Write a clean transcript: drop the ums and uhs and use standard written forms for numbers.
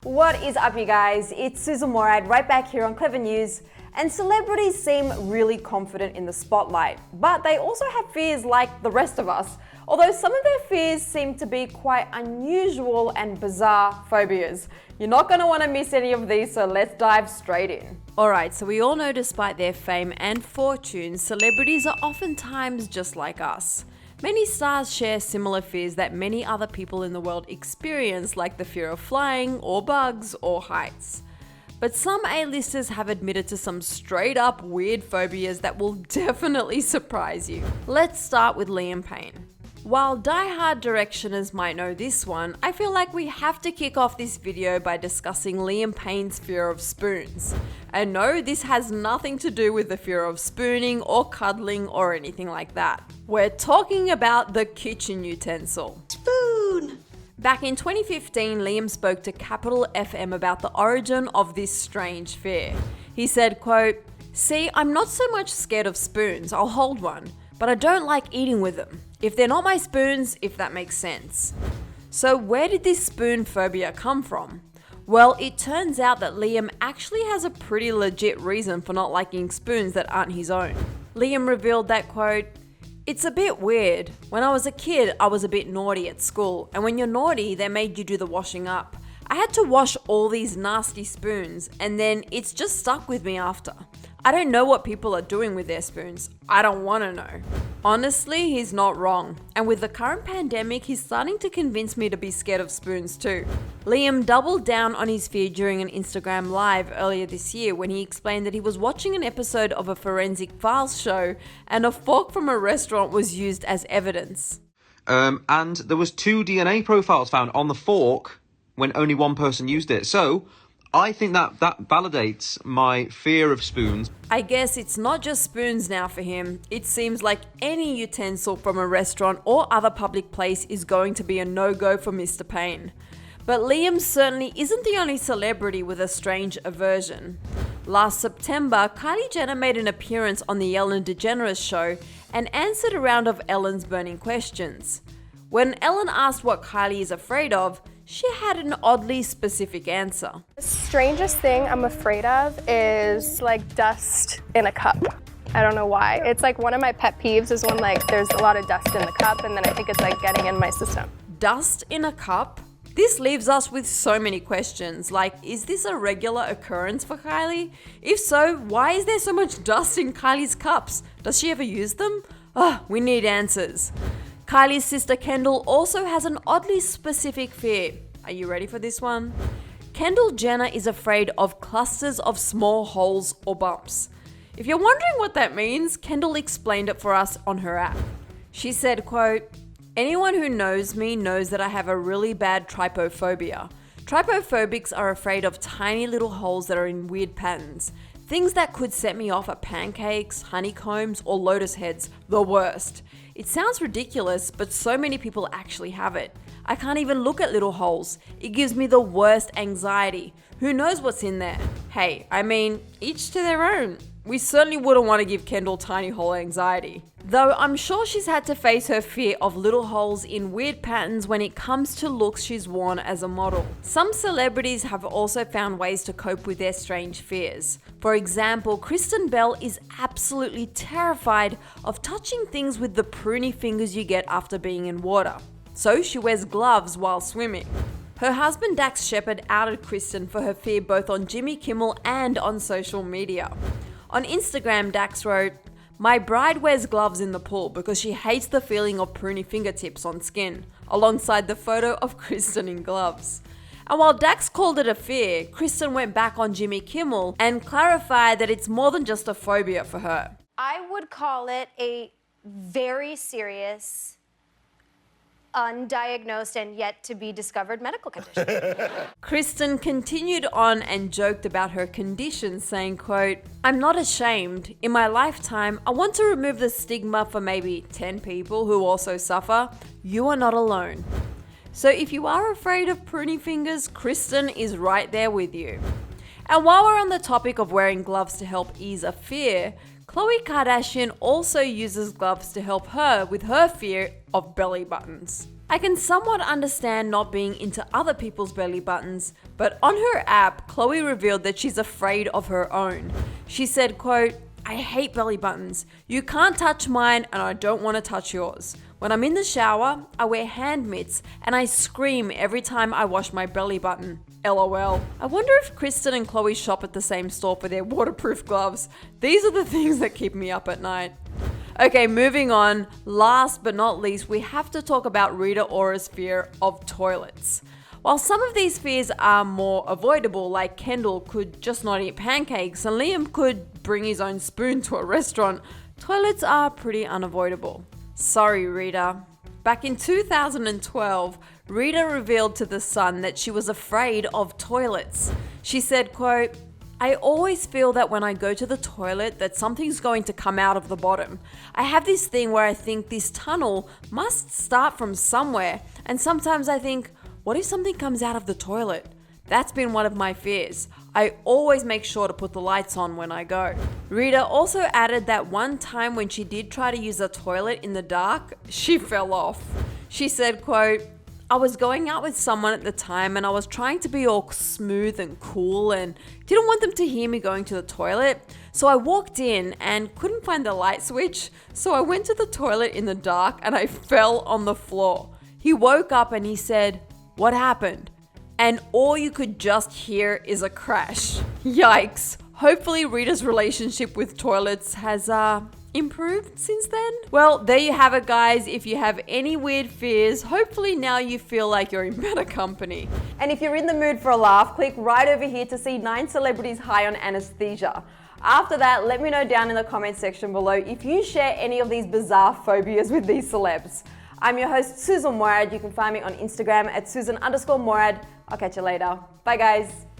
What is up, you guys? It's Sussan Mourad right back here on Clevver News. And celebrities seem really confident in the spotlight, but they also have fears like the rest of us, although some of their fears seem to be quite unusual and bizarre phobias. You're not going to want to miss any of these, so let's dive straight in. Alright, so we all know despite their fame and fortune, celebrities are oftentimes just like us. Many stars share similar fears that many other people in the world experience, like the fear of flying, or bugs, or heights. But some A-listers have admitted to some straight up weird phobias that will definitely surprise you. Let's start with Liam Payne. While die-hard directioners might know this one, I feel like we have to kick off this video by discussing Liam Payne's fear of spoons. And no, this has nothing to do with the fear of spooning or cuddling or anything like that. We're talking about the kitchen utensil. Spoon! Back in 2015, Liam spoke to Capital FM about the origin of this strange fear. He said, quote, "See, I'm not so much scared of spoons, I'll hold one, but I don't like eating with them. If they're not my spoons, if that makes sense." So where did this spoon phobia come from? Well, it turns out that Liam actually has a pretty legit reason for not liking spoons that aren't his own. Liam revealed that, quote, "It's a bit weird. When I was a kid, I was a bit naughty at school, and when you're naughty, they made you do the washing up. I had to wash all these nasty spoons, and then it's just stuck with me after. I don't know what people are doing with their spoons. I don't want to know." Honestly, he's not wrong. And with the current pandemic, he's starting to convince me to be scared of spoons too. Liam doubled down on his fear during an Instagram live earlier this year when he explained that he was watching an episode of a Forensic Files show and a fork from a restaurant was used as evidence. And there was 2 DNA profiles found on the fork when only one person used it. So I think that validates my fear of spoons. I guess it's not just spoons now for him. It seems like any utensil from a restaurant or other public place is going to be a no-go for Mr. Payne. But Liam certainly isn't the only celebrity with a strange aversion. Last September, Kylie Jenner made an appearance on the Ellen DeGeneres show and answered a round of Ellen's burning questions. When Ellen asked what Kylie is afraid of, she had an oddly specific answer. The strangest thing I'm afraid of is like dust in a cup. I don't know why. It's like one of my pet peeves is when like there's a lot of dust in the cup and then I think it's like getting in my system. Dust in a cup? This leaves us with so many questions, like, is this a regular occurrence for Kylie? If so, why is there so much dust in Kylie's cups? Does she ever use them? We need answers. Kylie's sister Kendall also has an oddly specific fear. Are you ready for this one? Kendall Jenner is afraid of clusters of small holes or bumps. If you're wondering what that means, Kendall explained it for us on her app. She said, quote, "Anyone who knows me knows that I have a really bad tripophobia. Tripophobics are afraid of tiny little holes that are in weird patterns. Things that could set me off at pancakes, honeycombs, or lotus heads, the worst. It sounds ridiculous, but so many people actually have it. I can't even look at little holes. It gives me the worst anxiety. Who knows what's in there? Hey, I mean, each to their own. We certainly wouldn't want to give Kendall tiny hole anxiety. Though I'm sure she's had to face her fear of little holes in weird patterns when it comes to looks she's worn as a model. Some celebrities have also found ways to cope with their strange fears. For example, Kristen Bell is absolutely terrified of touching things with the pruny fingers you get after being in water. So she wears gloves while swimming. Her husband Dax Shepard outed Kristen for her fear both on Jimmy Kimmel and on social media. On Instagram, Dax wrote, "My bride wears gloves in the pool because she hates the feeling of pruny fingertips on skin," alongside the photo of Kristen in gloves. And while Dax called it a fear, Kristen went back on Jimmy Kimmel and clarified that it's more than just a phobia for her. I would call it a very serious, undiagnosed and yet to be discovered medical condition. Kristen continued on and joked about her condition, saying, quote, "I'm not ashamed. In my lifetime, I want to remove the stigma for maybe 10 people who also suffer. You are not alone." So if you are afraid of pruny fingers, Kristen is right there with you. And while we're on the topic of wearing gloves to help ease a fear, Khloe Kardashian also uses gloves to help her with her fear of belly buttons. I can somewhat understand not being into other people's belly buttons, but on her app, Khloe revealed that she's afraid of her own. She said, quote, "I hate belly buttons. You can't touch mine and I don't want to touch yours. When I'm in the shower, I wear hand mitts and I scream every time I wash my belly button. LOL. I wonder if Kristen and Khloe shop at the same store for their waterproof gloves. These are the things that keep me up at night." Okay, moving on. Last but not least, we have to talk about Rita Ora's fear of toilets. While some of these fears are more avoidable, like Kendall could just not eat pancakes and Liam could bring his own spoon to a restaurant, toilets are pretty unavoidable. Sorry, Rita. Back in 2012, Rita revealed to The Sun that she was afraid of toilets. She said, quote, "I always feel that when I go to the toilet that something's going to come out of the bottom. I have this thing where I think this tunnel must start from somewhere, and sometimes I think, what if something comes out of the toilet? That's been one of my fears. I always make sure to put the lights on when I go." Rita also added that one time when she did try to use a toilet in the dark, she fell off. She said, quote, "I was going out with someone at the time and I was trying to be all smooth and cool and didn't want them to hear me going to the toilet. So I walked in and couldn't find the light switch. So I went to the toilet in the dark and I fell on the floor. He woke up and he said, 'What happened?' And all you could just hear is a crash." Yikes. Hopefully Rita's relationship with toilets has improved since then. Well, there you have it, guys. If you have any weird fears, hopefully now you feel like you're in better company. And if you're in the mood for a laugh, click right over here to see 9 celebrities high on anesthesia. After that, let me know down in the comment section below if you share any of these bizarre phobias with these celebs. I'm your host, Sussan Mourad. You can find me on Instagram at Sussan_Mourad. I'll catch you later. Bye, guys.